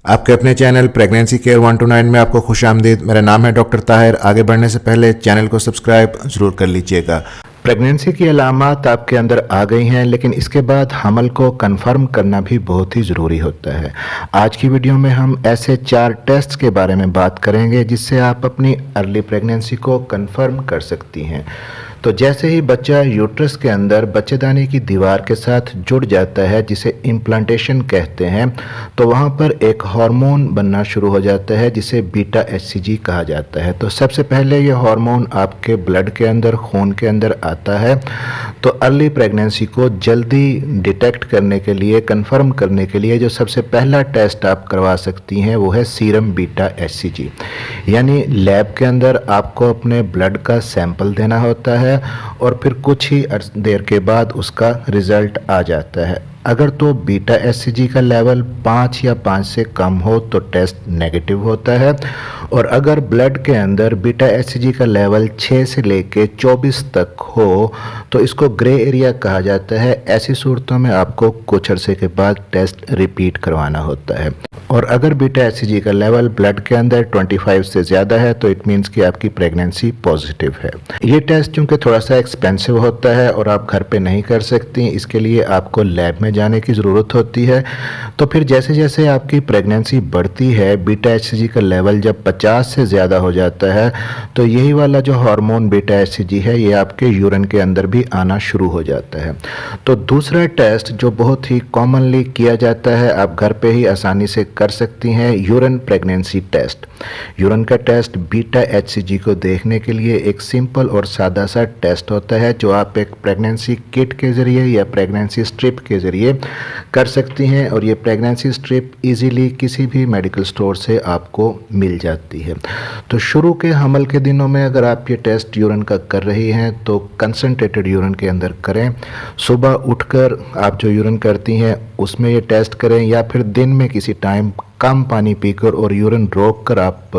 आपके अपने channel pregnancy care 129 में आपको खुशामदीद। मेरा नाम है डॉक्टर ताहिर। आगे बढ़ने से पहले चैनल को सब्सक्राइब ज़रूर कर लीजिएगा। प्रेगनेंसी की अलामात आपके अंदर आ गई हैं, लेकिन इसके बाद हमल को कंफर्म करना भी बहुत ही ज़रूरी होता है। आज की वीडियो में हम ऐसे 4 टेस्ट के बारे में बात करेंगे जिससे आप अपनी अर्ली प्रेगनेंसी को कंफर्म कर सकती हैं। तो जैसे ही बच्चा यूट्रस के अंदर बच्चेदानी की दीवार के साथ जुड़ जाता है, जिसे इम्प्लांटेशन कहते हैं, तो वहाँ पर एक हार्मोन बनना शुरू हो जाता है जिसे बीटा HCG कहा जाता है। तो सबसे पहले ये हार्मोन आपके ब्लड के अंदर, खून के अंदर आता है। तो अर्ली प्रेगनेंसी को जल्दी डिटेक्ट करने के लिए, कंफर्म करने के लिए जो सबसे पहला टेस्ट आप करवा सकती हैं वो है सीरम बीटा HCG। यानी लैब के अंदर आपको अपने ब्लड का सैंपल देना होता है और फिर कुछ ही देर के बाद उसका रिजल्ट आ जाता है। अगर तो बीटा HCG का लेवल 5 या 5 से कम हो तो टेस्ट नेगेटिव होता है, और अगर ब्लड के अंदर बीटा HCG का लेवल 6 से लेके 24 तक हो तो इसको ग्रे एरिया कहा जाता है। ऐसी सूरतों में आपको कुछ अरसे के बाद टेस्ट रिपीट करवाना होता है। और अगर बीटा HCG का लेवल ब्लड के अंदर 25 से ज़्यादा है तो इट मीन्स कि आपकी प्रेगनेंसी पॉजिटिव है। ये टेस्ट चूँकि थोड़ा सा एक्सपेंसिव होता है और आप घर पे नहीं कर सकती, इसके लिए आपको लैब में जाने की ज़रूरत होती है। तो फिर जैसे जैसे आपकी प्रेगनेंसी बढ़ती है, बीटा HCG का लेवल जब 50 से ज़्यादा हो जाता है तो यही वाला जो हार्मोन बीटा HCG है ये आपके यूरिन के अंदर भी आना शुरू हो जाता है। तो दूसरा टेस्ट जो बहुत ही कॉमनली किया जाता है, आप घर पे ही आसानी से कर सकती हैं, यूरिन प्रेगनेंसी टेस्ट। यूरिन का टेस्ट बीटा HCG को देखने के लिए एक सिंपल और सादा सा टेस्ट होता है जो आप एक प्रेगनेंसी किट के ज़रिए या प्रेगनेंसी स्ट्रिप के ज़रिए कर सकती हैं, और ये प्रेगनेंसी स्ट्रिप इजीली किसी भी मेडिकल स्टोर से आपको मिल जाती है। तो शुरू के हमल के दिनों में अगर आप ये टेस्ट यूरिन का कर रही हैं तो कंसंट्रेटेड यूरिन के अंदर करें। सुबह उठकर आप जो यूरिन करती हैं उसमें ये टेस्ट करें, या फिर दिन में किसी टाइम कम पानी पीकर और यूरिन रोक कर आप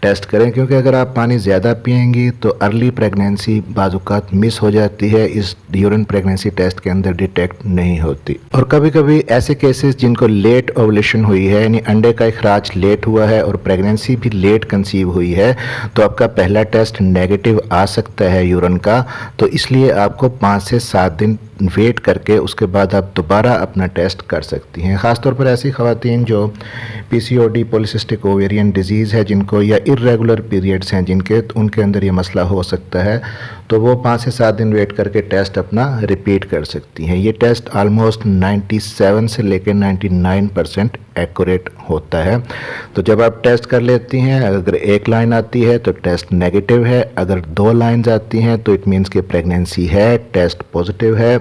टेस्ट करें, क्योंकि अगर आप पानी ज़्यादा पिएंगी तो अर्ली प्रेगनेंसी बाज़-औक़ात मिस हो जाती है, इस यूरिन प्रेगनेंसी टेस्ट के अंदर डिटेक्ट नहीं होती। और कभी कभी ऐसे केसेस जिनको लेट ओवुलेशन हुई है, यानी अंडे का इखराज लेट हुआ है और प्रेगनेंसी भी लेट कंसीव हुई है, तो आपका पहला टेस्ट नेगेटिव आ सकता है यूरिन का। तो इसलिए आपको 5 से 7 दिन वेट करके उसके बाद आप दोबारा अपना टेस्ट कर सकती हैं। ख़ासतौर पर ऐसी ख़वातीन जो PCOD पॉलीसिस्टिक ओवेरियन डिजीज़ है जिनको, या इर्रेगुलर पीरियड्स हैं जिनके, उनके अंदर ये मसला हो सकता है, तो वो 5 से 7 दिन वेट करके टेस्ट अपना रिपीट कर सकती हैं। ये टेस्ट आलमोस्ट 97 से लेकर 99% एक्यूरेट होता है। तो जब आप टेस्ट कर लेती हैं, अगर एक लाइन आती है तो टेस्ट नेगेटिव है, अगर 2 लाइन्स आती हैं तो इट मीन्स कि प्रेगनेंसी है, टेस्ट पॉजिटिव है,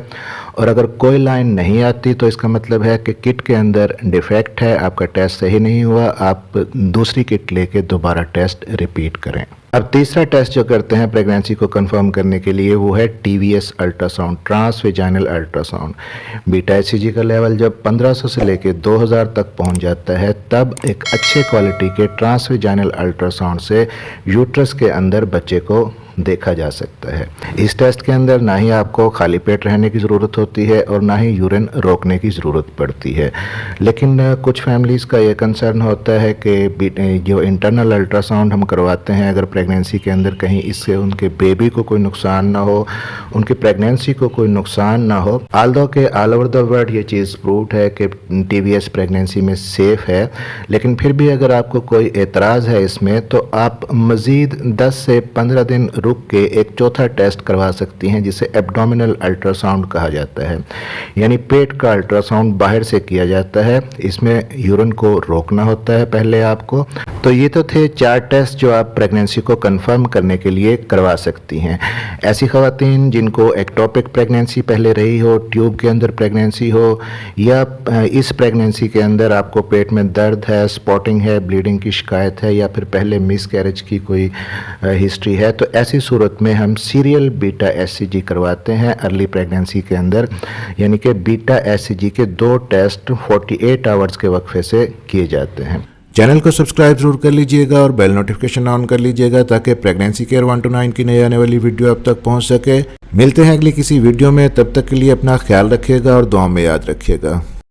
और अगर कोई लाइन नहीं आती तो इसका मतलब है कि किट के अंदर डिफेक्ट है, आपका टेस्ट सही नहीं हुआ, आप दूसरी किट लेके दोबारा टेस्ट रिपीट करें। अब तीसरा टेस्ट जो करते हैं प्रेगनेंसी को कंफर्म करने के लिए वो है TVS ultrasound, transvaginal ultrasound. Beta HCG का लेवल जब 1500 से लेकर 2000 तक पहुंच जाता है तब एक अच्छे क्वालिटी के ट्रांस वेजाइनल अल्ट्रासाउंड से यूट्रस के अंदर बच्चे को देखा जा सकता है। इस टेस्ट के अंदर ना ही आपको खाली पेट रहने की ज़रूरत होती है और ना ही यूरिन रोकने की ज़रूरत पड़ती है। लेकिन कुछ फैमिलीज़ का ये कंसर्न होता है कि जो इंटरनल अल्ट्रासाउंड हम करवाते हैं, अगर प्रेगनेंसी के अंदर कहीं इससे उनके बेबी को कोई नुकसान ना हो, उनकी प्रेगनेंसी को कोई नुकसान ना हो। आल्दो के ऑल ओवर द वर्ल्ड ये चीज़ प्रूव्ड है कि TVS प्रेगनेंसी में सेफ़ है, लेकिन फिर भी अगर आपको कोई एतराज़ है इसमें तो आप मज़ीद 10 से 15 दिन रुक के एक चौथा टेस्ट करवा सकती हैं जिसे एब्डोमिनल अल्ट्रासाउंड कहा जाता है। यानी पेट का अल्ट्रासाउंड बाहर से किया जाता है, इसमें यूरिन को रोकना होता है पहले आपको। तो ये तो थे 4 टेस्ट जो आप प्रेगनेंसी को कंफर्म करने के लिए करवा सकती हैं। ऐसी ख़वातीन जिनको एक्टोपिक प्रेगनेंसी पहले रही हो, ट्यूब के अंदर प्रेगनेंसी हो, या इस प्रेगनेंसी के अंदर आपको पेट में दर्द है, स्पॉटिंग है, ब्लीडिंग की शिकायत है, या फिर पहले मिस कैरेज की कोई हिस्ट्री है, तो ऐसी सूरत में हम सीरियल बीटा HCG करवाते हैं अर्ली प्रेगनेंसी के अंदर। यानी कि बीटा HCG के 2 टेस्ट 48 आवर्स के वक्फे से किए जाते हैं। चैनल को सब्सक्राइब जरूर कर लीजिएगा और बेल नोटिफिकेशन ऑन कर लीजिएगा ताकि प्रेगनेंसी केयर 129 की नई आने वाली वीडियो अब तक पहुंच सके। मिलते हैं अगली किसी वीडियो में, तब तक के लिए अपना ख्याल रखिएगा और दुआ में याद रखिएगा।